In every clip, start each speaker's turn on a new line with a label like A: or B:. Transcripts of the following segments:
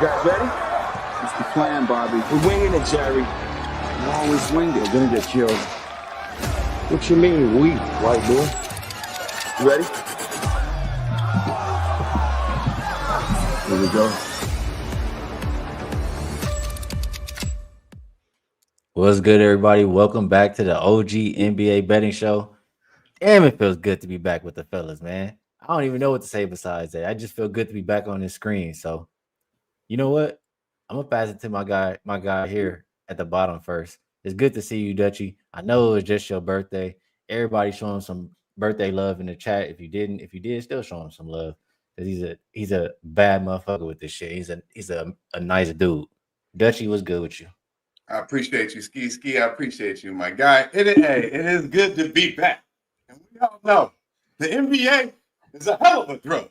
A: guys ready?
B: What's the plan, Bobby?
A: We're winging it, Jerry.
B: You always wing it.
A: We're gonna get killed. What you mean, we, white boy? You ready? Here we go.
C: What's good, everybody? Welcome back to the OG NBA betting show. Damn, it feels good to be back with the fellas, man. I don't even know what to say besides that. I just feel good to be back on this screen. So, you know what? I'm gonna pass it to my guy here at the bottom first. It's good to see you, Dutchy. I know it was just your birthday. Everybody showing some birthday love in the chat. If you did, still show him some love. Because he's a bad motherfucker with this shit. He's a nice dude. Dutchy, what's good with you?
D: I appreciate you, Skee. I appreciate you, my guy. It is good to be back. And we all know the NBA is a hell of a drug.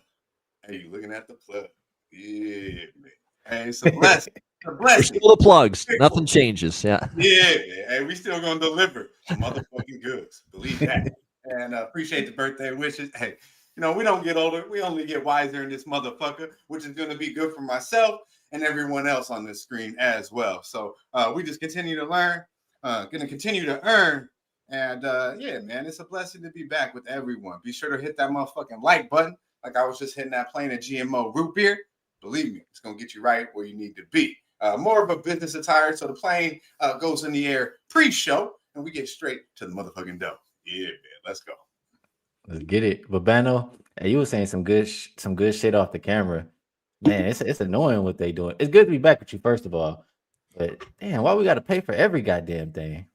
D: Hey, you looking at the plug? Yeah, man. Hey, it's a blessing. It's a blessing.
E: Still the plugs. Nothing changes. Yeah.
D: Yeah, man. Hey, we still gonna deliver some motherfucking goods. Believe that. And appreciate the birthday wishes. Hey, you know, we don't get older. We only get wiser in this motherfucker, which is gonna be good for myself and everyone else on this screen as well. So we just continue to learn, gonna continue to earn. And yeah, man, it's a blessing to be back with everyone. Be sure to hit that motherfucking like button, like I was just hitting that plane of GMO root beer. Believe me, it's gonna get you right where you need to be. More of a business attire, so the plane goes in the air pre-show, and we get straight to the motherfucking dough. Yeah, man, let's go.
C: Let's get it. Babano, hey, you were saying some good shit off the camera. Man, it's annoying what they doing. It's good to be back with you, first of all. But damn, why we got to pay for every goddamn thing?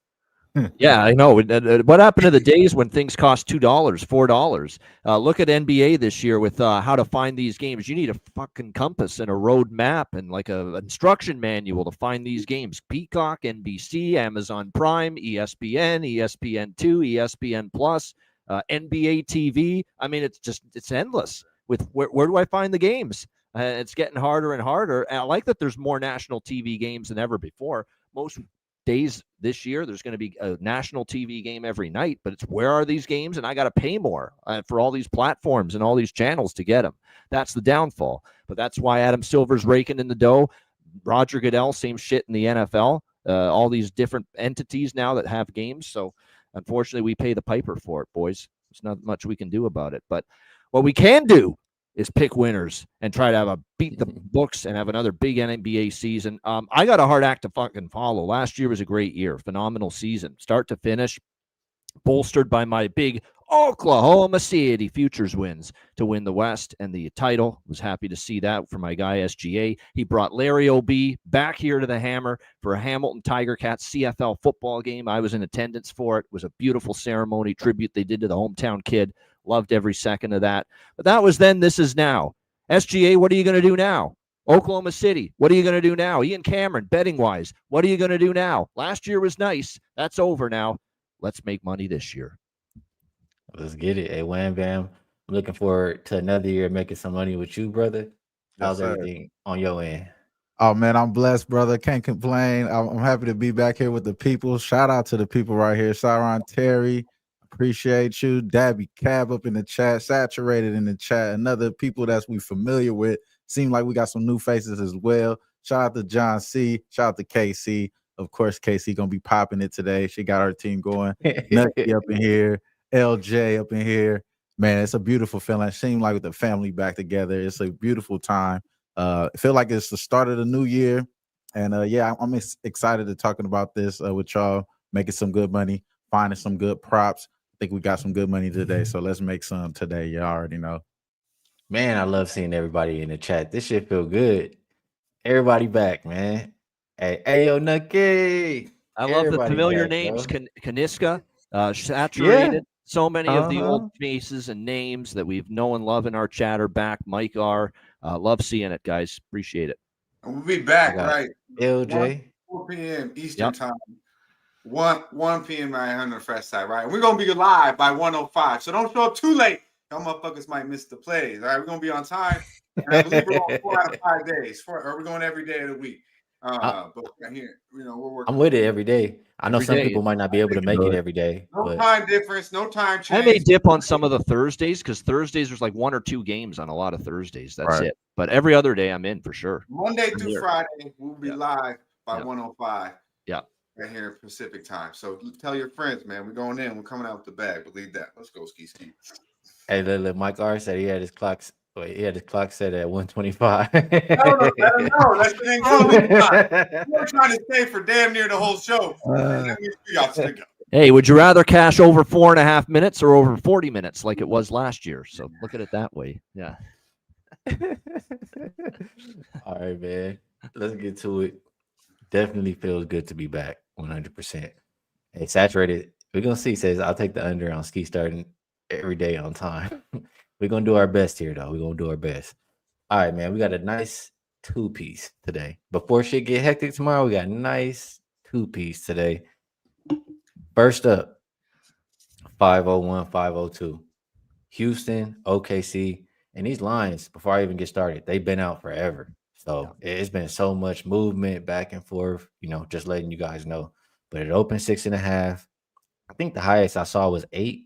E: Yeah, I know. What happened to the days when things cost $2, $4? Look at NBA this year with how to find these games. You need a fucking compass and a road map and like a instruction manual to find these games. Peacock, NBC, Amazon Prime, ESPN, ESPN2, ESPN Plus, NBA TV. I mean, it's endless. With where do I find the games? It's getting harder and harder. And I like that there's more national TV games than ever before. Most days this year, there's going to be a national TV game every night, but it's where are these games? And I got to pay more for all these platforms and all these channels to get them. That's the downfall. But that's why Adam Silver's raking in the dough. Roger Goodell, same shit in the NFL. All these different entities now that have games. So unfortunately, we pay the piper for it, boys. There's not much we can do about it. But what we can do is pick winners and try to have a beat the books and have another big NBA season. I got a hard act to fucking follow. Last year was a great year, phenomenal season, start to finish, bolstered by my big Oklahoma City futures wins to win the West and the title. Was happy to see that for my guy SGA. He brought Larry O.B. back here to the Hammer for a Hamilton Tiger Cats CFL football game. I was in attendance for it. It was a beautiful ceremony, tribute they did to the hometown kid. Loved every second of that. But that was then, this is now. SGA, what are you going to do now? Oklahoma City, what are you going to do now? Ian Cameron, betting-wise, what are you going to do now? Last year was nice. That's over now. Let's make money this year.
C: Let's get it. Hey, Wham Bam, I'm looking forward to another year making some money with you, brother. How's everything on your end?
F: Oh, man, I'm blessed, brother. Can't complain. I'm happy to be back here with the people. Shout out to the people right here. Siron Terry, appreciate you. Dabby Cab up in the chat, Saturated in the chat. Another people that's we familiar with. Seem like we got some new faces as well. Shout out to John C. Shout out to KC. Of course, KC going to be popping it today. She got her team going. Nucky up in here. LJ up in here. Man, it's a beautiful feeling. Seem like with the family back together. It's a beautiful time. I feel like it's the start of the new year. And yeah, I'm excited to talking about this with y'all, making some good money, finding some good props. I think we got some good money today. So let's make some today. You already know.
C: Man, I love seeing everybody in the chat. This shit feel good. Everybody back, man. Hey, yo, Nucky.
E: I love the familiar
C: back,
E: names. Kaniska, Saturated. Yeah. So many of the old faces and names that we've known and love in our chat are back. Mike R. Love seeing it, guys. Appreciate it.
D: And we'll be back, right?
C: LJ.
D: 4 p.m. Eastern time. 1 p.m. right on the fresh side, right? We're going to be live by 1:05. So don't show up too late. Y'all motherfuckers might miss the plays. All right, we're going to be on time. And I believe we're going 4 out of 5 days. Or we're going every day of the week. But right here, we're working.
C: I'm with it every day. I know
E: Every
C: some
E: day.
C: people might not be able to make it every day,
D: No
C: but
D: time difference, no time
E: I may
D: change.
E: dip on some of the Thursdays because Thursdays there's like 1 or 2 games on a lot of Thursdays. That's
F: Right.
E: it. But every other day I'm in for sure.
D: Monday
E: I'm
D: through
E: here.
D: Friday, we'll be
E: Yeah.
D: live by
E: Yeah.
D: 105.
E: Yeah.
D: Right here in Pacific time. So tell your friends, man. We're going in. We're coming out with the bag. Believe that. Let's go, Skee.
C: hey, look, Mike R said he had his clock. Wait, he had his clock set at 125.
D: No, let him know. That shit ain't going. We're trying to stay for damn near the whole show. And that means we got to go.
E: Hey, would you rather cash over 4.5 minutes or over 40 minutes like it was last year? So look at it that way. Yeah.
C: All right, man. Let's get to it. Definitely feels good to be back 100%. Hey, Saturated, we're going to see. Says, I'll take the under on Skee starting every day on time. We're going to do our best here, though. We're going to do our best. All right, man. We got a nice 2-piece today. Before shit get hectic tomorrow, we got a nice 2-piece today. First up, 501, 502. Houston, OKC, and these lines, before I even get started, they've been out forever. So it's been so much movement back and forth, just letting you guys know. But it opened 6.5. I think the highest I saw was 8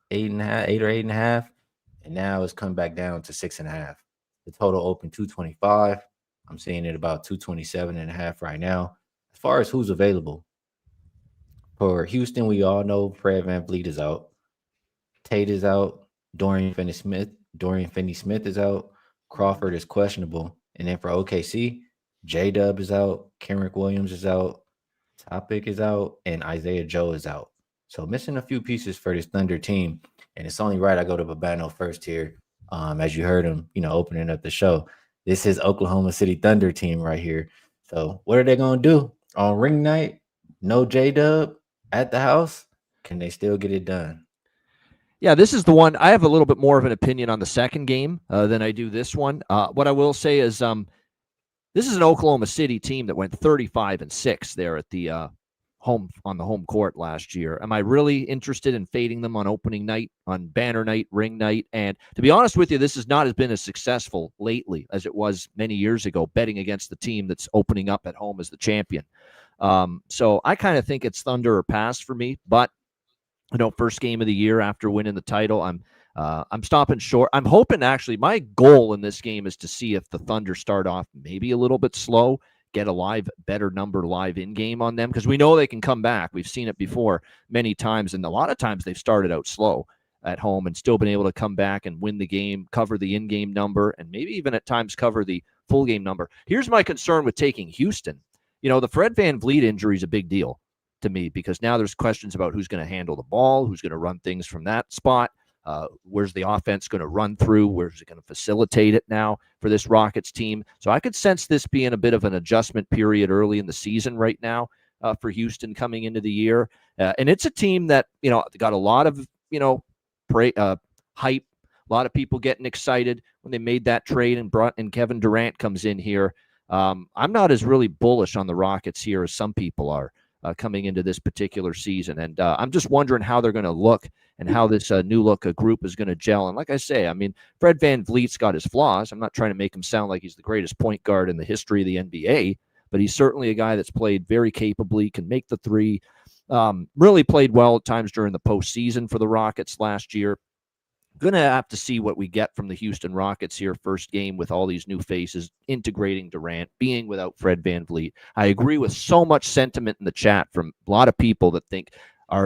C: or 8.5. And now it's come back down to 6.5. The total opened 225. I'm seeing it about 227.5 right now. As far as who's available, for Houston, we all know Fred VanVleet is out. Tate is out. Dorian Finney-Smith is out. Crawford is questionable. And then for OKC, J-Dub is out. Kenrick Williams is out. Topic is out. And Isaiah Joe is out. So missing a few pieces for this Thunder team. And it's only right I go to Babano first here. As you heard him, opening up the show. This is Oklahoma City Thunder team right here. So what are they going to do? On ring night, no J-Dub at the house, can they still get it done?
E: Yeah, this is the one. I have a little bit more of an opinion on the second game than I do this one. What I will say is this is an Oklahoma City team that went 35-6 there at the home court last year. Am I really interested in fading them on opening night, on banner night, ring night? And to be honest with you, this has not been as successful lately as it was many years ago, betting against the team that's opening up at home as the champion. So I kind of think it's Thunder or pass for me, but first game of the year after winning the title, I'm stopping short. I'm hoping, actually, my goal in this game is to see if the Thunder start off maybe a little bit slow, get a better number live in game on them, because we know they can come back. We've seen it before many times, and a lot of times they've started out slow at home and still been able to come back and win the game, cover the in-game number, and maybe even at times cover the full game number. Here's my concern with taking Houston. The Fred VanVleet injury is a big deal to me, because now there's questions about who's going to handle the ball, who's going to run things from that spot. Where's the offense going to run through? Where's it going to facilitate it now for this Rockets team? So I could sense this being a bit of an adjustment period early in the season right now for Houston coming into the year. And it's a team that, got a lot of, hype, a lot of people getting excited when they made that trade and Kevin Durant comes in here. I'm not as really bullish on the Rockets here as some people are coming into this particular season. And I'm just wondering how they're going to look and how this new look group is going to gel. And like I say, Fred VanVleet's got his flaws. I'm not trying to make him sound like he's the greatest point guard in the history of the NBA, but he's certainly a guy that's played very capably, can make the three, really played well at times during the postseason for the Rockets last year. Going to have to see what we get from the Houston Rockets here first game with all these new faces, integrating Durant, being without Fred VanVleet. I agree with so much sentiment in the chat from a lot of people that think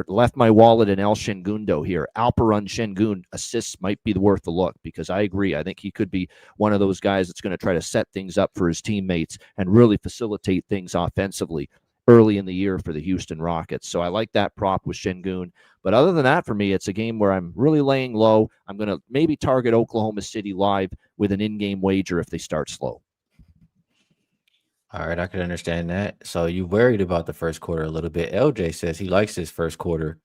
E: left my wallet in El Shengundo here. Alperen Şengün assists might be worth the look, because I agree. I think he could be one of those guys that's going to try to set things up for his teammates and really facilitate things offensively early in the year for the Houston Rockets. So I like that prop with Şengün. But other than that, for me, it's a game where I'm really laying low. I'm going to maybe target Oklahoma City live with an in-game wager if they start slow.
C: All right, I can understand that. So you worried about the first quarter a little bit. LJ says he likes his first quarter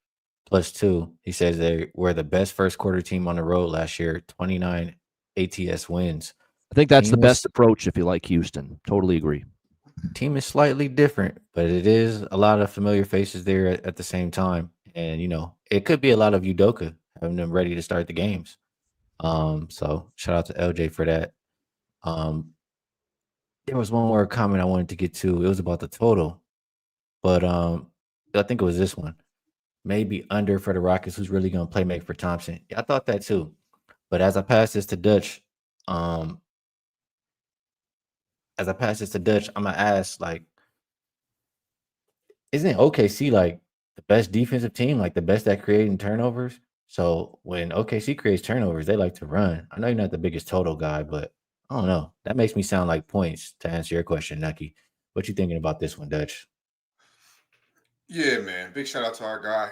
C: +2. He says they were the best first quarter team on the road last year, 29 ATS wins.
E: I think that's the best approach if you like Houston. Totally agree.
C: Team is slightly different, but it is a lot of familiar faces there at the same time. And, it could be a lot of Udoka having them ready to start the games. So shout out to LJ for that. there was one more comment I wanted to get to. It was about the total, but I think it was this one. Maybe under for the Rockets. Who's really going to play make for Thompson? Yeah, I thought that too. But as I pass this to Dutch, I'm gonna ask, like, isn't OKC like the best defensive team, like the best at creating turnovers? So when OKC creates turnovers, they like to run. I know you're not the biggest total guy, but I don't know. That makes me sound like points to answer your question, Nucky. What you thinking about this one, Dutch?
D: Yeah, man. Big shout out to our guy.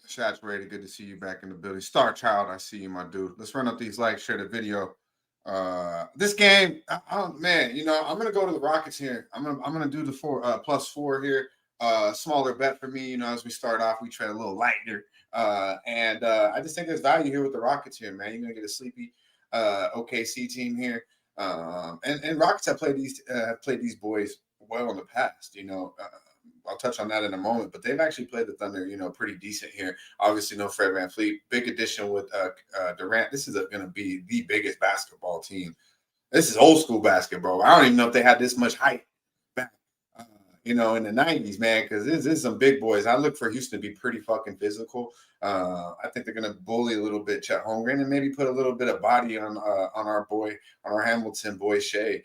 D: Saturated. Good to see you back in the building. Star Child, I see you, my dude. Let's run up these likes, share the video. This game, man, you know, I'm gonna go to the Rockets here. I'm gonna do the +4 here. Smaller bet for me, you know, as we start off, we trade a little lighter. And I just think there's value here with the Rockets here, man. You're gonna get a sleepy OKC team here. And Rockets have played these boys well in the past, you know. I'll touch on that in a moment, but they've actually played the Thunder, you know, pretty decent here. Obviously, no Fred VanVleet. Big addition with Durant. This is going to be the biggest basketball team. This is old school basketball. I don't even know if they had this much hype back, you know, in the 90s, man, because this is some big boys. I look for Houston to be pretty fucking physical. I think they're going to bully a little bit Chet Holmgren and maybe put a little bit of body on our Hamilton boy, Shea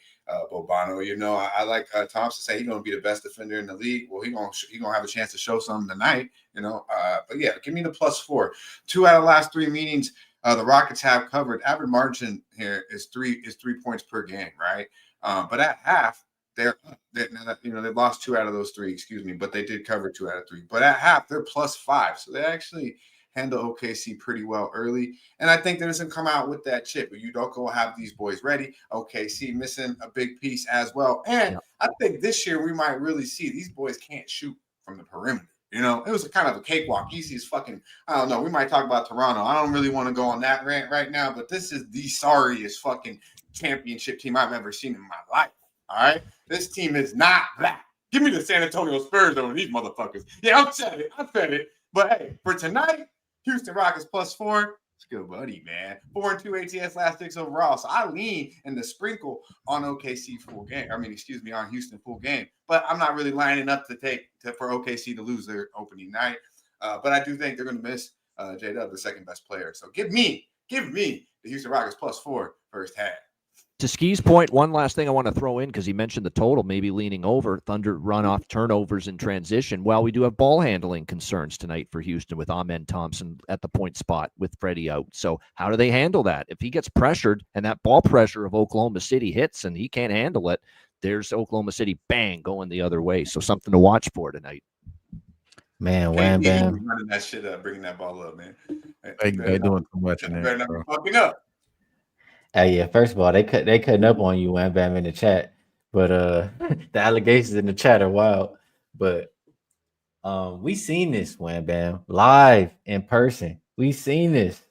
D: Bobano. You know, I like Thompson say he's going to be the best defender in the league. Well, he's going to have a chance to show something tonight, you know. But, yeah, give me the +4. 2 out of the last 3 meetings the Rockets have covered. Average margin here is 3 points per game, right? But at half, they've lost 2 out of those 3, but they did cover 2 out of 3. But at half, they're +5. So they actually handle OKC pretty well early. And I think they're just going to come out with that chip. But you don't go have these boys ready. OKC missing a big piece as well. And I think this year we might really see these boys can't shoot from the perimeter. You know, it was a kind of a cakewalk, easy as fucking, I don't know. We might talk about Toronto. I don't really want to go on that rant right now, but this is the sorriest fucking championship team I've ever seen in my life. All right? This team is not that. Give me the San Antonio Spurs over these motherfuckers. Yeah, I said it. But hey, for tonight, Houston Rockets +4. It's good, buddy, man. 4-2 ATS last 6 overall. So I lean in the sprinkle on OKC full game. On Houston full game. But I'm not really lining up for OKC to lose their opening night. But I do think they're going to miss J-Dub, the second best player. So give me the Houston Rockets +4 first half.
E: To Skee's point, one last thing I want to throw in, because he mentioned the total, maybe leaning over. Thunder run off turnovers in transition. Well, we do have ball handling concerns tonight for Houston with Amen Thompson at the point spot with Freddie out. So how do they handle that? If he gets pressured and that ball pressure of Oklahoma City hits and he can't handle it, there's Oklahoma City, bang, going the other way. So something to watch for tonight.
C: Man, Wham Bam.
D: Running that shit up, bringing that ball up, man.
F: They doing too much in there.
D: Better not be fucking up.
C: Hey, yeah, first of all, they cutting up on you, Wham Bam, in the chat. But the allegations in the chat are wild. But we seen this, Wham Bam, live in person. We seen this.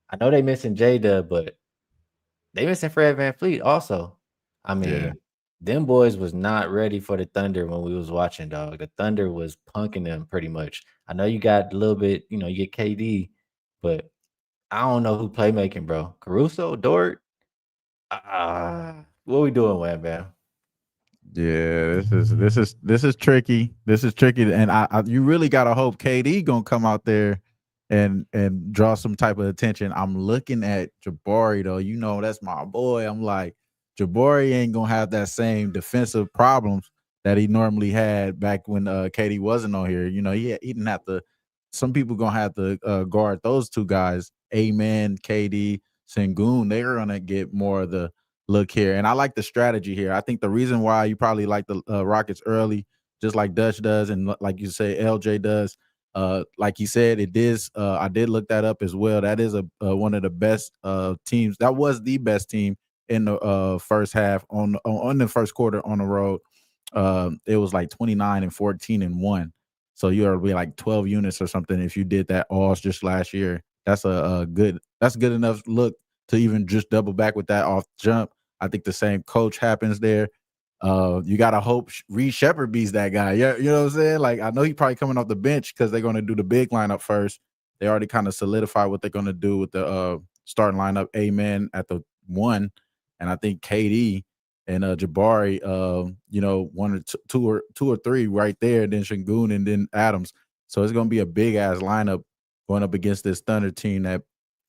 C: I know they missing J-Dub, but they missing Fred VanVleet also. I mean, them boys was not ready for the Thunder when we was watching, dog. The Thunder was punking them pretty much. I know you got a little bit, you know, you get KD, but I don't know who playmaking, bro. Caruso, Dort. What we doing, Wham Bam?
F: Yeah, this is tricky. This is tricky, and you really gotta hope KD gonna come out there and draw some type of attention. I'm looking at Jabari though. You know that's my boy. I'm like, Jabari ain't gonna have that same defensive problems that he normally had back when KD wasn't on here. You know, he didn't have to. Some people gonna have to guard those two guys. Amen, KD, Sengun. They're gonna get more of the look here, and I like the strategy here. I think the reason why you probably like the Rockets early, just like Dutch does, and like you say, LJ does. Like you said, it is. I did look that up as well. That is one of the best teams. That was the best team in the first half on the first quarter on the road. It was like 29-14-1. So you'll be like 12 units or something if you did that all just last year. That's good enough look to even just double back with that off jump. I think the same coach happens there. You gotta hope Reed Shepherd beats that guy. Yeah, you know what I'm saying? Like, I know he's probably coming off the bench because they're gonna do the big lineup first. They already kind of solidified what they're gonna do with the starting lineup. Amen at the 1, and I think KD and Jabari, you know, two or three right there, then Şengün and then Adams. So it's gonna be a big ass lineup going up against this Thunder team that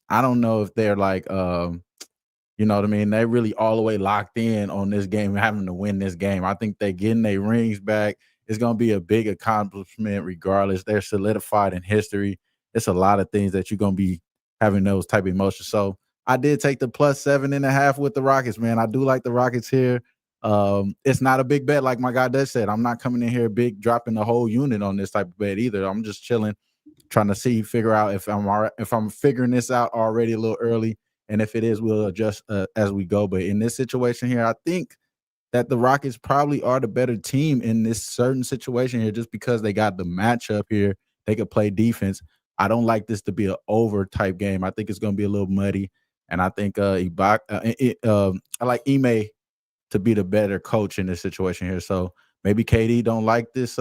F: I don't know if they're like you know what I mean? They really all the way locked in on this game, having to win this game. I think they getting their rings back. It's gonna be a big accomplishment regardless. They're solidified in history. It's a lot of things that you're gonna be having those type of emotions. So I did take the plus 7.5 with the Rockets, man. I do like the Rockets here. It's not a big bet, like my guy Dutch said. I'm not coming in here big, dropping the whole unit on this type of bet either. I'm just chilling, trying to figure out if I'm figuring this out already a little early. And if it is, we'll adjust as we go. But in this situation here, I think that the Rockets probably are the better team in this certain situation here, just because they got the matchup here. They could play defense. I don't like this to be an over type game. I think it's going to be a little muddy. And I think I like Ime to be the better coach in this situation here. So maybe KD don't like this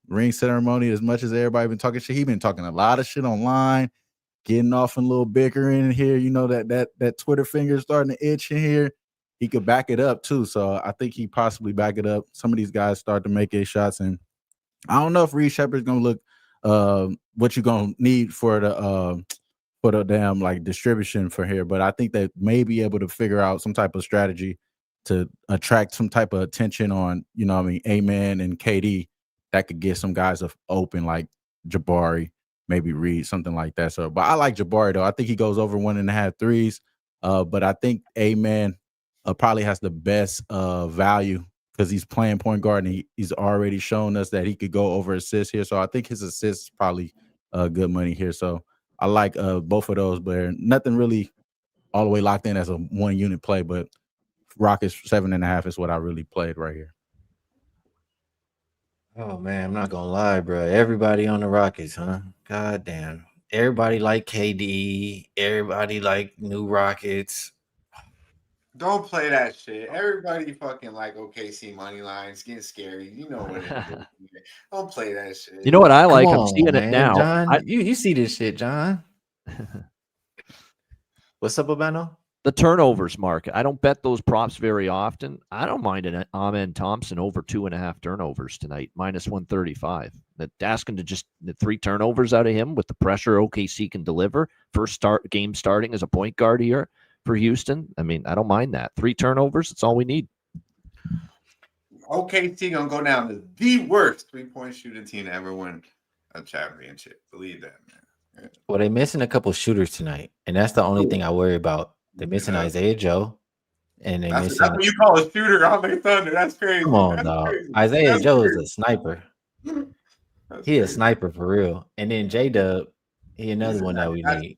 F: ring ceremony as much as everybody been talking shit. He been talking a lot of shit online, getting off in a little bickering in here. You know, that Twitter finger starting to itch in here. He could back it up too. So I think he possibly back it up. Some of these guys start to make 8 shots, and I don't know if Reed Shepard's gonna look what you're gonna need for the damn like distribution for here. But I think they may be able to figure out some type of strategy to attract some type of attention on, you know what I mean, Amen and KD that could get some guys open like Jabari, maybe Reed, something like that. So, but I like Jabari though. I think he goes over 1.5 threes. But I think Amen probably has the best value because he's playing point guard and he's already shown us that he could go over assists here. So I think his assists is probably good money here. So I like both of those, but nothing really all the way locked in as a 1 unit play. But Rockets 7.5 is what I really played right here.
C: Oh man, I'm not gonna lie, bro. Everybody on the Rockets, huh? God damn. Everybody like KD. Everybody like new Rockets.
D: Don't play that shit. Everybody fucking like OKC money lines, getting scary. You know what it is. Don't play that shit.
E: You know what I like?
C: Come
E: I'm
C: on,
E: seeing it
C: man.
E: now.
C: John, you see this shit, John. What's up, Urbano?
E: The turnovers market. I don't bet those props very often. I don't mind an Amen Thompson over 2.5 turnovers tonight, minus 135. Asking to just the 3 turnovers out of him with the pressure OKC can deliver. First game starting as a point guard here for Houston. I mean, I don't mind that. 3 turnovers, that's all we need.
D: OKC gonna go down to the worst 3-point shooting team to ever win a championship. Believe that, man.
C: Well, they're missing a couple shooters tonight, and that's the only thing I worry about. They're missing Isaiah Joe, and they're missing.
D: That's what you call a shooter on the Thunder. That's crazy.
C: Come on, dog. Isaiah Joe is a sniper. He a sniper for real. And then J-Dub, he another one that we need.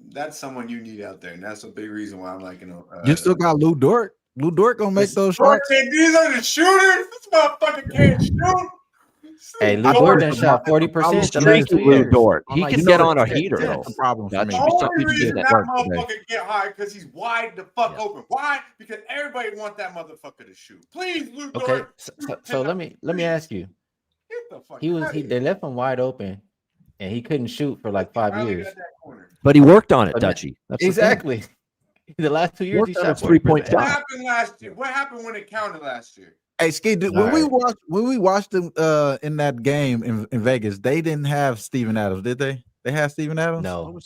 D: That's someone you need out there, and that's a big reason why I'm like,
F: you still got Lou Dort. Lou Dort gonna make those shots.
D: These are the shooters. This motherfucker can't shoot.
C: Hey, Lou Dort done shot 40% the last 2 years.
E: Dort. He can get on a heater though.
F: That's a problem for me.
D: The only reason that motherfucker get high because he's wide the fuck open. Why? Because everybody want that motherfucker to shoot. Please, Lou Dort.
C: Okay, so let me ask you. They left him wide open, and he couldn't shoot for like 5 years.
E: But he worked on it, Dutchie. That's
C: exactly. The last 2 years he shot
E: 3-point.
D: What happened last year? What happened when it counted last year?
F: Hey, Skee, when we watched them in that game in Vegas, they didn't have Steven Adams, did they? They had Steven Adams?
C: No.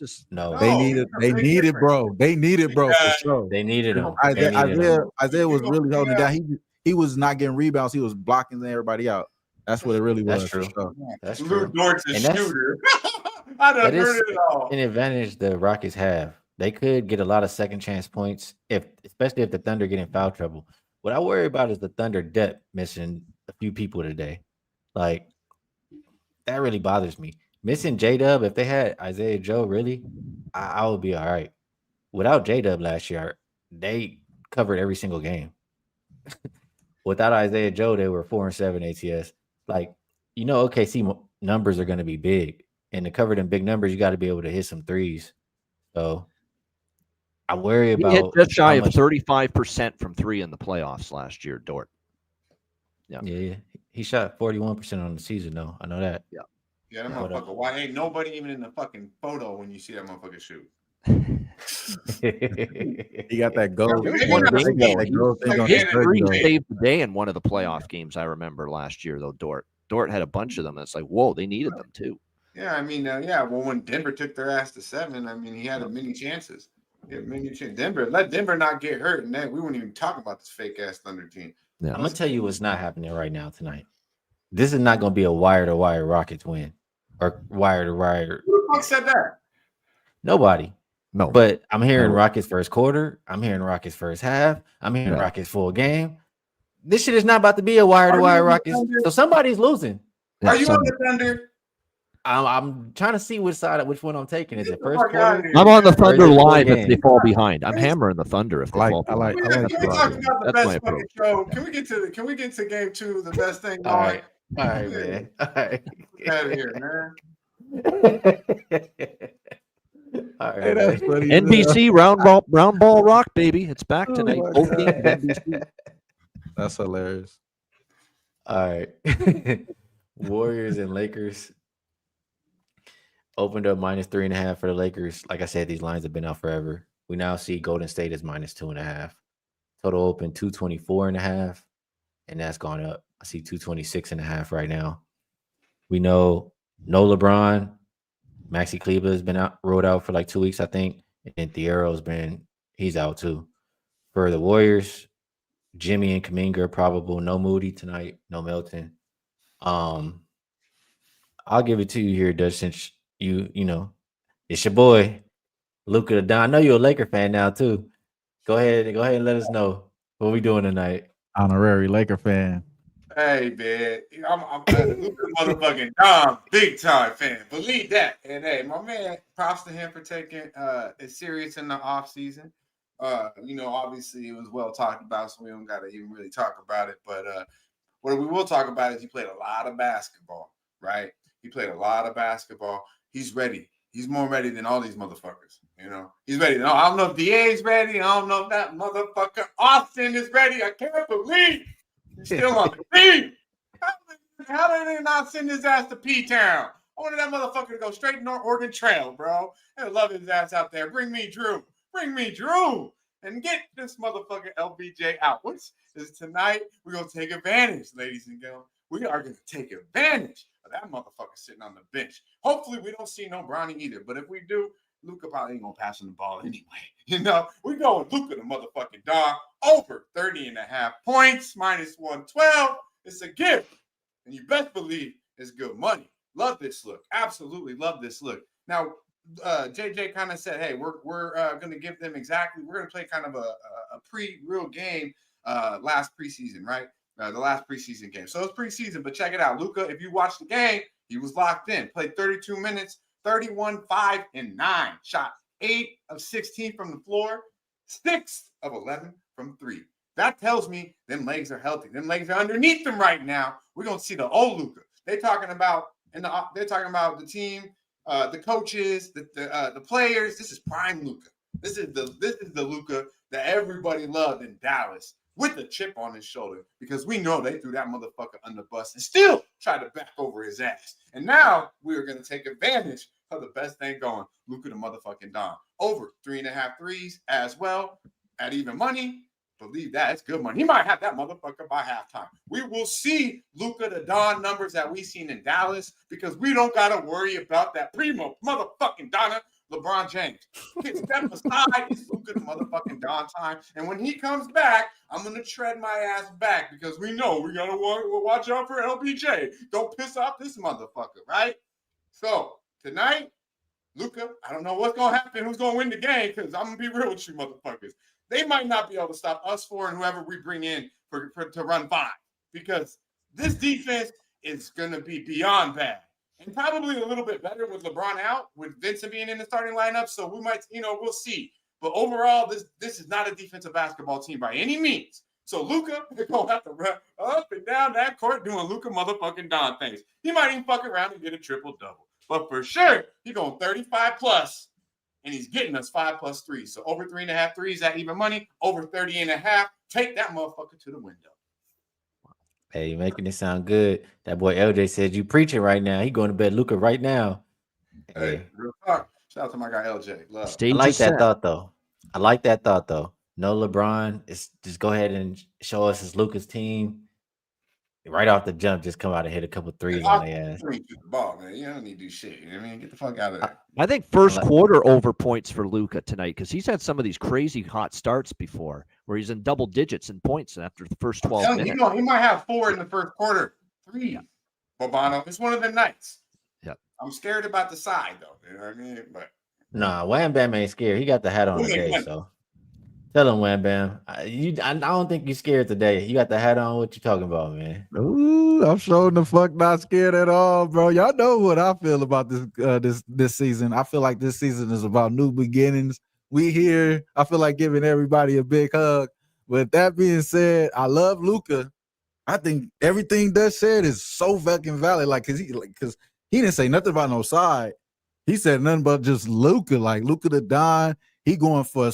F: They needed bro for sure.
C: They needed him.
F: Isaiah was really holding it down. He was not getting rebounds. He was blocking everybody out. That's what it really was.
C: That's true.
F: Sure.
C: That's
D: Lou
C: true.
D: Dort's a shooter. I done heard it all.
C: An advantage the Rockets have. They could get a lot of second chance points, especially if the Thunder get in foul trouble. What I worry about is the Thunder depth missing a few people today. Like, that really bothers me. Missing J-Dub, if they had Isaiah Joe, really, I would be all right. Without J-Dub last year, they covered every single game. Without Isaiah Joe, they were 4-7 ATS. Like, OKC numbers are going to be big. And to cover them big numbers, you got to be able to hit some threes. So I worry about.
E: He hit just shy of 35% from 3 in the playoffs last year, Dort.
C: Yeah. He shot 41% on the season, though. I know that.
D: Yeah, that motherfucker. Why ain't nobody even in the fucking photo when you see that motherfucker shoot?
F: He got that gold.
D: Maybe
E: one
D: not
E: game
D: Skee.
E: though.
F: That gold thing on
E: His
F: his
E: three
F: jersey, though.
E: saved the day in one of the playoff games. I remember last year though. Dort had a bunch of them. It's like, whoa, they needed them too.
D: Yeah, I mean, well, when Denver took their ass to 7, I mean, he had many chances. He had many chances. Let Denver not get hurt, and then we wouldn't even talk about this fake ass Thunder team.
E: Yeah.
C: I'm gonna tell you what's not happening right now tonight. This is not gonna be a wire to wire Rockets win or wire to wire.
D: Who the fuck said that?
C: Nobody.
E: No,
C: But I'm hearing
E: No.
C: Rockets first quarter. I'm hearing Rockets first half. I'm hearing
E: Yeah.
C: Rockets full game. This shit is not about to be a wire to
D: Are
C: wire
D: you
C: Rockets.
D: Thunder?
C: So somebody's losing.
D: Are you
E: some-
D: on the Thunder?
C: I'm trying to see which one I'm taking. Is it
D: Get the
C: first
D: fuck outta
C: quarter?
D: here.
E: I'm on the
C: Or is
E: Thunder
C: it full
E: live if they
C: game?
E: fall behind. I'm hammering the Thunder if they fall
F: I like-
E: behind.
D: Can we talk about the
E: That's my
D: best fucking
E: approach.
D: show? Can we get to game 2, the best thing
C: All
D: going?
C: right, all right, man. All right.
D: Get out of here, man.
C: All right,
F: Hey, that's
C: man.
F: funny.
E: NBC round ball rock, baby. It's back
F: Oh
E: tonight.
F: my
E: Both
F: God.
E: games NBC.
F: That's hilarious.
C: All right. Warriors and Lakers opened up -3.5 for the Lakers. Like I said, these lines have been out forever. We now see Golden State is -2.5. Total open 224.5, and that's gone up. I see 226.5 right now. We know no LeBron. Maxi Kleber has been rolled out for like 2 weeks, I think. And Thiero's he's out too. For the Warriors, Jimmy and Kuminga are probable. No Moody tonight. No Milton. I'll give it to you here, Dutch, since you know it's your boy Luka the Don. I know you're a Laker fan now too. Go ahead and let us know what we doing tonight.
F: Honorary Laker fan.
D: Hey, man, I'm Luka motherfucking Dom, big time fan. Believe that. And hey, my man, props to him for taking it serious in the off season. Obviously it was well talked about, so we don't gotta even really talk about it. But what we will talk about is he played a lot of basketball, right? He played a lot of basketball. He's ready. He's more ready than all these motherfuckers. He's ready. I don't know if DA's ready. I don't know if that motherfucker Austin is ready. I can't believe he's still on the team. How did they not send his ass to P-Town? I wanted that motherfucker to go straight North Oregon Trail, bro. I love his ass out there. Bring me Drew. And get this motherfucker LBJ out. Is tonight we're going to take advantage, ladies and gentlemen. We are going to take advantage of that motherfucker sitting on the bench. Hopefully we don't see no Bronny either. But if we do, Luka probably ain't going to pass him the ball anyway. We going Luka the motherfucking dog. Over 30.5 points, -112. It's a gift. And you best believe it's good money. Love this look. Absolutely love this look. Now, JJ kind of said, hey, we're going to give them we're going to play kind of a pre-real game last preseason, right? The last preseason game. So it's preseason, but check it out. Luka, if you watch the game, he was locked in. Played 32 minutes, 31, 5, and 9. Shot 8 of 16 from the floor, 6 of 11 from 3. That tells me them legs are healthy. Them legs are underneath them right now. We're gonna see the old Luka. They're talking about the team, the coaches, the players. This is prime Luka. This is the Luka that everybody loved in Dallas with a chip on his shoulder, because we know they threw that motherfucker under the bus and still tried to back over his ass. And now we are gonna take advantage of the best thing going. Luka the motherfucking Don. Over 3.5 threes as well at even money. Believe that. It's good money. He might have that motherfucker by halftime. We will see Luka the Don numbers that we seen in Dallas, because we don't got to worry about that primo motherfucking Donna LeBron James. Step aside. It's Luka the motherfucking Don time. And when he comes back, I'm going to tread my ass back, because we know we got to watch out for LBJ. Don't piss off this motherfucker, right? So tonight, Luka, I don't know what's going to happen, who's going to win the game, because I'm going to be real with you motherfuckers. They might not be able to stop us 4 and whoever we bring in to run 5, because this defense is going to be beyond bad, and probably a little bit better with LeBron out, with Vincent being in the starting lineup. So we might, we'll see. But overall, this is not a defensive basketball team by any means. So Luka is going to have to run up and down that court doing Luka motherfucking Don things. He might even fuck around and get a triple-double. But for sure, he's going 35+. And he's getting us 5+ 3. So over 3.5 threes at even money, over 30.5. Take that motherfucker to the window.
C: Hey, you're making it sound good. That boy LJ said you preaching right now. He going to bed Luka right now.
D: Hey, real talk. Shout out to my guy LJ. Love.
C: I
E: Stage
C: like
E: is
C: that
E: set.
C: thought though. I like that thought though. No LeBron. It's just go ahead and show us his Lucas team. Right off the jump, just come out and hit a couple threes on their ass.
D: Shoot the ball, man. You don't need to do shit. You know what I mean? Get the fuck out of there.
E: I think first quarter over points for Luka tonight because he's had some of these crazy hot starts before where he's in double digits in points after the first 12 minutes.
D: He might have 4 in the first quarter. 3. Bobano. It's one of the nights.
E: Yep.
D: I'm scared about the side though. You know what I mean? But
C: Nah, Wham Bam ain't scared. He got the hat on today, so tell him, Wham Bam. I don't think you're scared today. You got the hat on. What you talking about, man?
F: Ooh, I'm showing the fuck not scared at all, bro. Y'all know what I feel about this season. I feel like this season is about new beginnings. We here. I feel like giving everybody a big hug. But that being said, I love Luka. I think everything Dutch said is so fucking valid. Like, cause he didn't say nothing about no side. He said nothing but just Luka. Like Luka the Don. He going for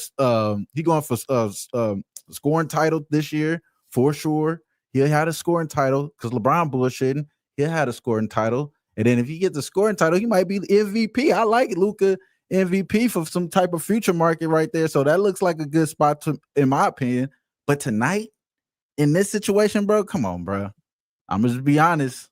F: scoring title this year for sure. He'll have a scoring title because LeBron bullshitting. He'll have a scoring title, and then if he gets the scoring title, he might be the MVP. I like Luka MVP for some type of future market right there. So that looks like a good spot in my opinion. But tonight, in this situation, bro, come on, bro. I'm gonna just be honest.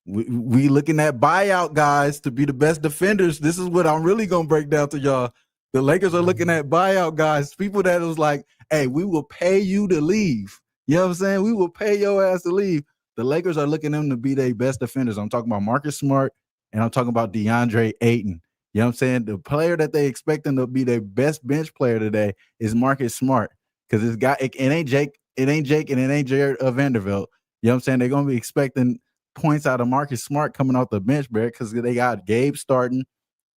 F: We looking at buyout guys to be the best defenders. This is what I'm really gonna break down to y'all. The Lakers are looking at buyout guys, people that was like, hey, we will pay you to leave. You know what I'm saying? We will pay your ass to leave. The Lakers are looking them to be their best defenders. I'm talking about Marcus Smart and I'm talking about DeAndre Ayton. You know what I'm saying? The player that they expecting to be their best bench player today is Marcus Smart. Because it ain't Jake, and it ain't Jared Vanderbilt. You know what I'm saying? They're gonna be expecting points out of Marcus Smart coming off the bench, bro, because they got Gabe starting.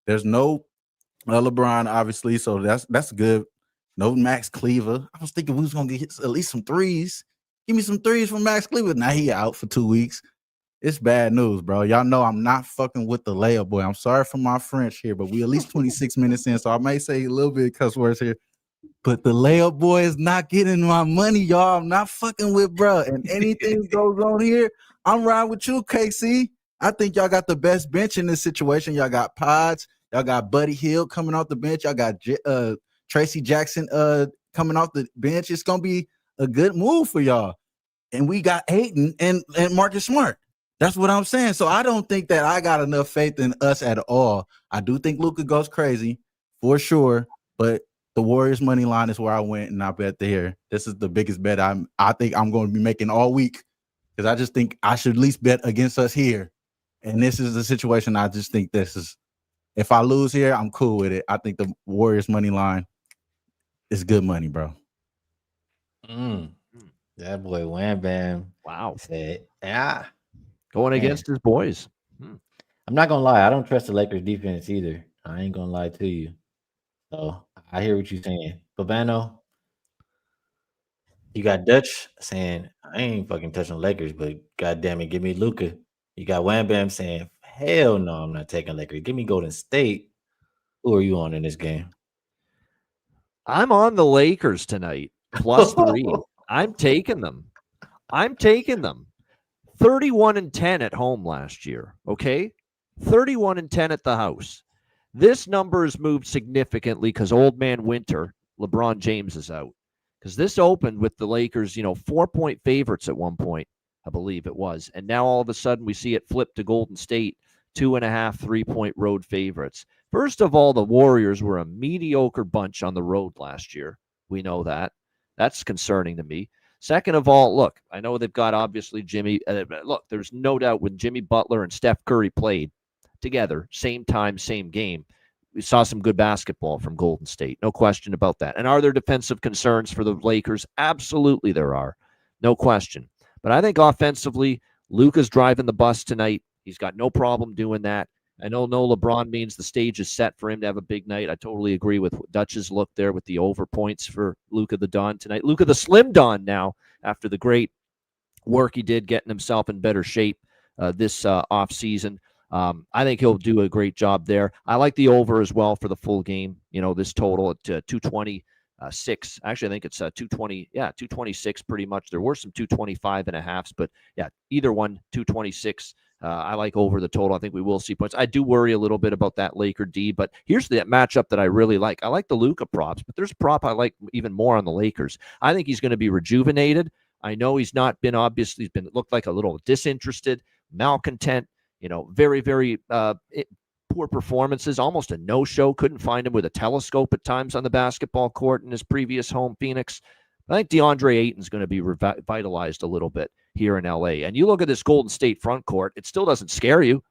F: There's no LeBron, obviously, so that's good. No Max Cleaver. I was thinking we was gonna get at least some threes. Give me some threes from Max Cleaver. Now he out for 2 weeks. It's bad news, bro. Y'all know I'm not fucking with the layup boy. I'm sorry for my French here, but we at least 26 minutes in, so I may say a little bit of cuss words here. But the layup boy is not getting my money, y'all. I'm not fucking with, bro. And anything goes on here, I'm riding with you, KC. I think y'all got the best bench in this situation. Y'all got Pods. Y'all got Buddy Hield coming off the bench. Y'all got Tracy Jackson coming off the bench. It's going to be a good move for y'all. And we got Ayton and Marcus Smart. That's what I'm saying. So I don't think that I got enough faith in us at all. I do think Luka goes crazy for sure, but the Warriors money line is where I went, and I bet there. This is the biggest bet I think I'm going to be making all week because I just think I should at least bet against us here. And this is the situation. I just think this is. If I lose here, I'm cool with it. I think the Warriors money line is good money, bro.
C: That boy Wham Bam.
E: Wow.
C: Said, yeah.
E: Going against his boys.
C: I'm not gonna lie, I don't trust the Lakers defense either. I ain't gonna lie to you. So I hear what you're saying. Babano, you got Dutch saying, I ain't fucking touching the Lakers, but goddamn it, give me Luka. You got Wham Bam saying, hell no, I'm not taking Lakers. Give me Golden State. Who are you on in this game?
E: I'm on the Lakers tonight, +3. I'm taking them. 31-10 at home last year, okay? 31-10 at the house. This number has moved significantly because old man Winter, LeBron James, is out. Because this opened with the Lakers, 4-point favorites at one point, I believe it was. And now all of a sudden we see it flip to Golden State, 2.5 3-point road favorites. First of all, the Warriors were a mediocre bunch on the road last year. We know that. That's concerning to me. Second of all, look, I know they've got obviously Jimmy. Look, there's no doubt when Jimmy Butler and Steph Curry played together, same time, same game, we saw some good basketball from Golden State. No question about that. And are there defensive concerns for the Lakers? Absolutely there are. No question. But I think offensively, Luka's driving the bus tonight. He's got no problem doing that. I know no LeBron means the stage is set for him to have a big night. I totally agree with Dutch's look there with the over points for Luka the Don tonight. Luka the Slim Don now after the great work he did getting himself in better shape this offseason. I think he'll do a great job there. I like the over as well for the full game. This total at 226. Actually, I think it's 220. Yeah, 226 pretty much. There were some 225 and a halves, but yeah, either one, 226 I like over the total. I think we will see points. I do worry a little bit about that Laker D, but here's the matchup that I really like. I like the Luka props, but there's a prop I like even more on the Lakers. I think he's going to be rejuvenated. I know he's not been obviously, he's been looked like a little disinterested, malcontent, very, very poor performances, almost a no-show. Couldn't find him with a telescope at times on the basketball court in his previous home, Phoenix. I think DeAndre Ayton's going to be revitalized a little bit here in LA. And you look at this Golden State front court, it still doesn't scare you.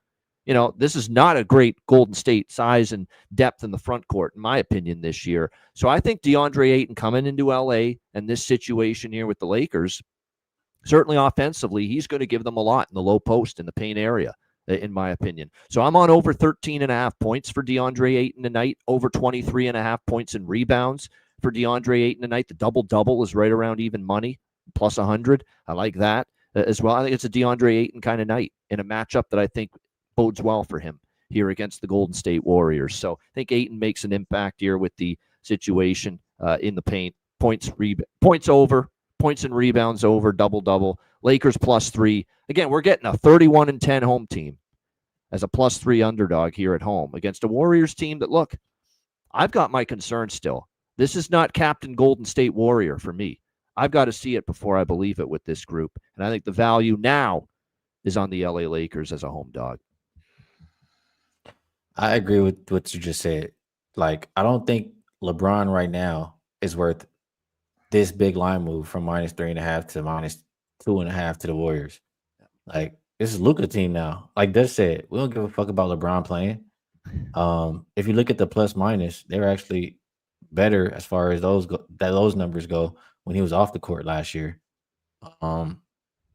E: This is not a great Golden State size and depth in the front court, in my opinion, this year. So I think DeAndre Ayton coming into LA and this situation here with the Lakers, certainly offensively, he's going to give them a lot in the low post in the paint area, in my opinion. So I'm on over 13.5 points for DeAndre Ayton tonight, over 23.5 points in rebounds for DeAndre Ayton tonight. The double-double is right around even money, plus 100. I like that as well. I think it's a DeAndre Ayton kind of night in a matchup that I think bodes well for him here against the Golden State Warriors. So I think Ayton makes an impact here with the situation in the paint. Points over, points and rebounds over, double-double. Lakers +3. Again, we're getting a 31-10 home team as a +3 underdog here at home against a Warriors team that, look, I've got my concerns still. This is not Captain Golden State Warrior for me. I've got to see it before I believe it with this group. And I think the value now is on the LA Lakers as a home dog.
C: I agree with what you just said. Like, I don't think LeBron right now is worth this big line move from -3.5 to -2.5 to the Warriors. Like, this is Luka team now. Like Dutch said, we don't give a fuck about LeBron playing. If you look at the plus minus, they're actually better as far as those numbers go when he was off the court last year.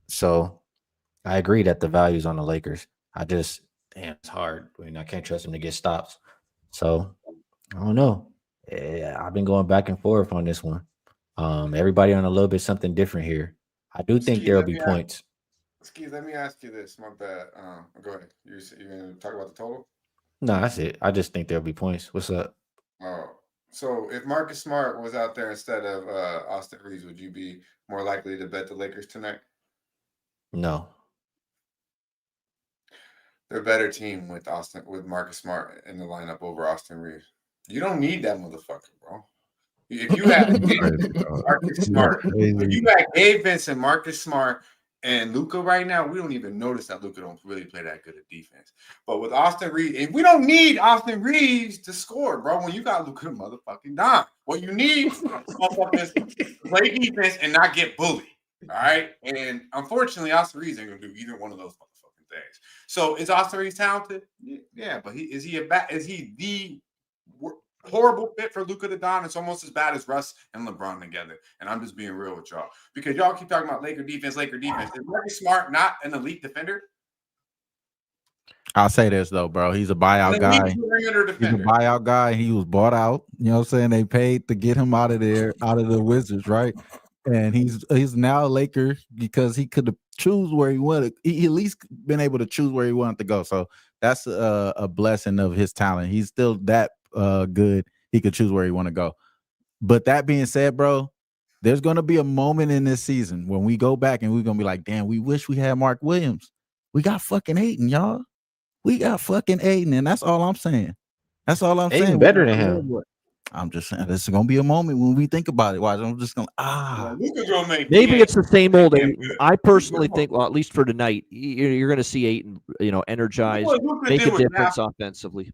C: So I agree that the value's on the Lakers. It's hard. I mean, I can't trust him to get stops. So I don't know. I've been going back and forth on this one. Everybody on a little bit something different here. I do think there will be points.
D: Skee, let me ask you this. My bad. Go ahead. You're going to talk about the total?
C: No, that's it. I just think there'll be points. What's up?
D: Oh, so if Marcus Smart was out there instead of Austin Reeves, would you be more likely to bet the Lakers tonight?
C: No.
D: They're a better team with Marcus Smart in the lineup over Austin Reeves. You don't need that motherfucker, bro. If you had Marcus Smart, if you had Gabe Vincent, Marcus Smart, and Luka right now, we don't even notice that Luka don't really play that good at defense. But with Austin Reeves, and we don't need Austin Reeves to score, bro. When you got Luka motherfucking Don, what you need is play defense and not get bullied. All right. And unfortunately, Austin Reeves ain't gonna do either one of those motherfucking things. So is Austin Reeves talented? Yeah, but is he the horrible fit for Luka to Don? It's almost as bad as Russ and LeBron together. And I'm just being real with y'all because y'all keep talking about Laker defense. Is Marcus Smart not an elite defender?
F: I'll say this though, bro. He's a buyout guy. He's a buyout guy. He was bought out. You know what I'm saying? They paid to get him out of there, out of the Wizards, right? And he's now a Laker because he could choose where he wanted. He at least been able to choose where he wanted to go. So that's a blessing of his talent. He's still that good. He could choose where he want to go. But that being said, bro, there's going to be a moment in this season when we go back and we're going to be like, damn, we wish we had Mark Williams. We got fucking Ayton, y'all. We got fucking Ayton, and that's all I'm saying. That's all I'm saying.
C: Better than him.
F: I'm just saying this is gonna be a moment when we think about it. Why I'm just gonna
E: maybe it's the same old Ayton. I personally think, well, at least for tonight, you're gonna see Ayton, energized, make a difference offensively.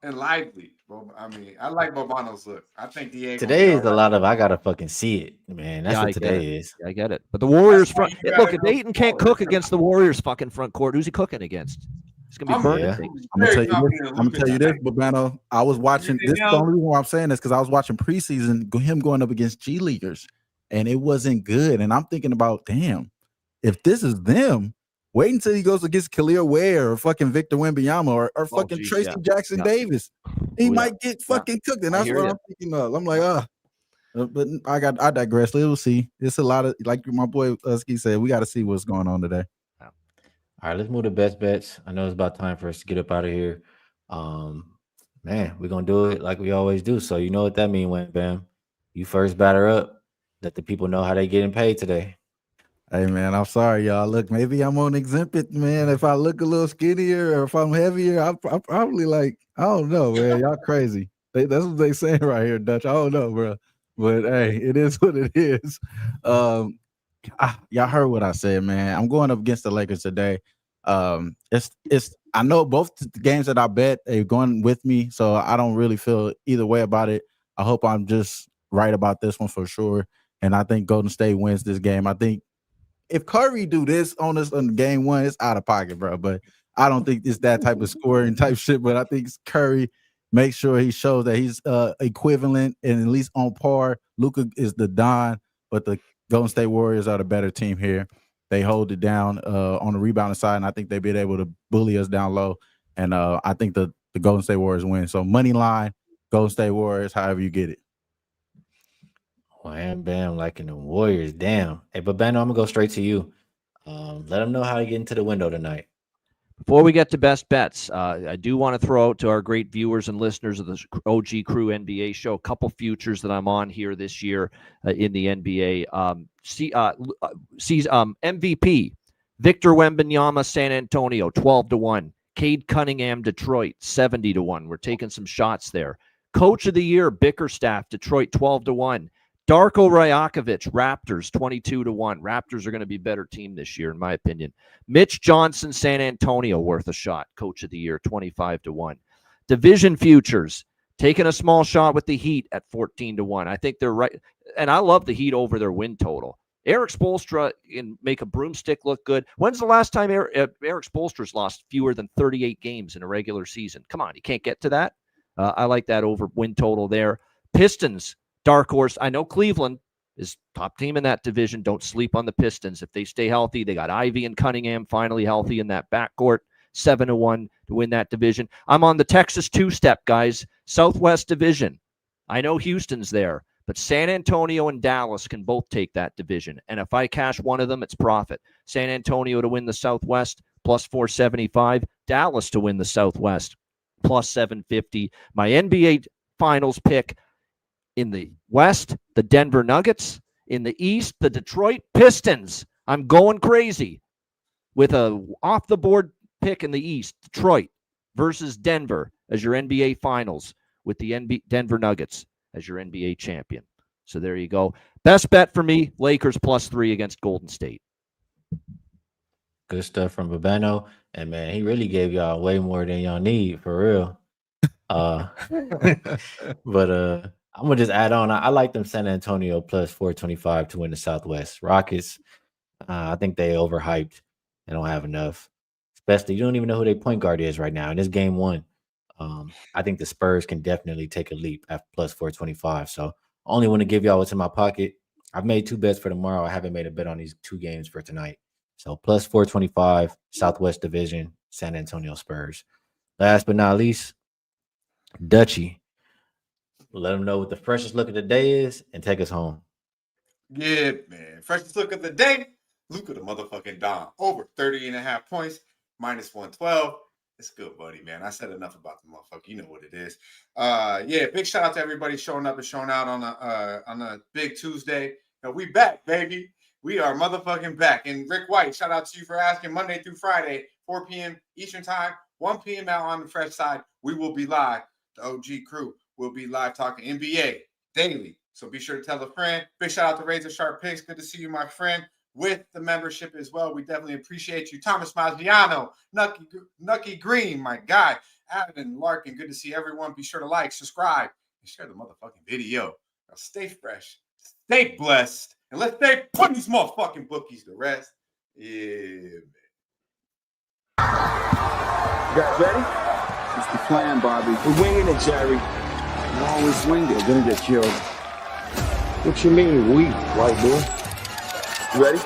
D: And lively. I mean, I like Bobano's look. I think
C: today is a lot of I gotta fucking see it, man. That's what today is.
E: I get it. But the Warriors front look, if Ayton can't cook against the Warriors fucking front court, who's he cooking against? It's gonna be burning.
F: I'm gonna tell you this, Babano. I was watching this. The only reason why I'm saying this because I was watching preseason, him going up against G Leaguers, and it wasn't good. And I'm thinking about, damn, if this is them, wait until he goes against Khalil Ware or fucking Victor Wembanyama or fucking Tracy Jackson Davis. He might get fucking cooked, and that's what I'm thinking of. I'm like, but I digress. We'll see. It's a lot of, like my boy Skee said, we got to see what's going on today.
C: All right, let's move to best bets. I know it's about time for us to get up out of here. Man, we're going to do it like we always do. So you know what that means, Bam. You first batter up. Let the people know how they getting paid today.
F: Hey man, I'm sorry, y'all. Look, maybe I'm on exhibit, man. If I look a little skinnier or if I'm heavier, I'm probably like, I don't know, man. Y'all crazy. That's what they saying right here, Dutch. I don't know, bro. But hey, it is what it is. Y'all heard what I said, man. I'm going up against the Lakers today. It's I know both the games that I bet are going with me, so I don't really feel either way about it. I hope I'm just right about this one for sure. And I think Golden State wins this game. I think if Curry do this on us on game one, it's out of pocket, bro. But I don't think it's that type of scoring type shit. But I think Curry makes sure he shows that he's equivalent and at least on par. Luka is the Don, but the Golden State Warriors are the better team here. They hold it down on the rebounding side, and I think they've been able to bully us down low. And I think the Golden State Warriors win. So money line, Golden State Warriors, however you get it.
C: Wham bam, liking the Warriors. Damn. Hey, but Ben, I'm gonna go straight to you. Let them know how to get into the window tonight.
E: Before we get to best bets, I do want to throw out to our great viewers and listeners of the OG Crew NBA show a couple futures that I'm on here this year in the NBA. MVP Victor Wembanyama, San Antonio, 12-1. Cade Cunningham, Detroit, 70-1. We're taking some shots there. Coach of the Year, Bickerstaff, Detroit, 12-1. Darko Rajakovic, Raptors, 22-1. Raptors are going to be a better team this year, in my opinion. Mitch Johnson, San Antonio, worth a shot. Coach of the Year, 25-1. Division futures, taking a small shot with the Heat at 14-1. I think they're right. And I love the Heat over their win total. Eric Spoelstra can make a broomstick look good. When's the last time Eric Spoelstra's lost fewer than 38 games in a regular season? Come on, you can't get to that. I like that over win total there. Pistons, dark horse. I know Cleveland is top team in that division. Don't sleep on the Pistons. If they stay healthy, they got Ivy and Cunningham finally healthy in that backcourt. 7-1 to win that division. I'm on the Texas two-step, guys. Southwest Division. I know Houston's there, but San Antonio and Dallas can both take that division. And if I cash one of them, it's profit. San Antonio to win the Southwest, plus 475. Dallas to win the Southwest, plus 750. My NBA Finals pick in the West, the Denver Nuggets. In the East, the Detroit Pistons. I'm going crazy with a off-the-board pick in the East, Detroit versus Denver as your NBA Finals with the Denver Nuggets as your NBA champion. So there you go. Best bet for me, Lakers +3 against Golden State.
C: Good stuff from Babano. And man, he really gave y'all way more than y'all need, for real. But I'm gonna just add on. I like them San Antonio plus 425 to win the Southwest. Rockets, I think they overhyped. They don't have enough. Especially, you don't even know who their point guard is right now. And this game one. I think the Spurs can definitely take a leap at plus 425. So I only want to give y'all what's in my pocket. I've made 2 bets for tomorrow. I haven't made a bet on these 2 games for tonight. So plus 425, Southwest Division, San Antonio Spurs. Last but not least, Dutchie. Let them know what the freshest look of the day is and take us home.
D: Yeah, man. Freshest look of the day. Luka the motherfucking Don. Over 30.5 points, minus 112. It's good, buddy, man. I said enough about the motherfucker. You know what it is. Yeah, big shout out to everybody showing up and showing out on a big Tuesday. Now, we back, baby. We are motherfucking back. And Rick White, shout out to you for asking. Monday through Friday, 4 p.m. Eastern time, 1 p.m. out on the fresh side. We will be live. The OG crew will be live talking NBA daily. So be sure to tell a friend. Big shout out to Razor Sharp Picks. Good to see you, my friend. With the membership as well. We definitely appreciate you. Thomas Maggiano, Nucky Green, my guy. Adam Larkin, good to see everyone. Be sure to like, subscribe, and share the motherfucking video. Now stay fresh, stay blessed, and let's stay putting these motherfucking bookies to rest. Yeah, man.
A: You guys ready?
B: It's the plan, Bobby.
A: We're winging it, Jerry.
B: You always winged it.
A: We're gonna get killed. What you mean, we, white boy? You ready?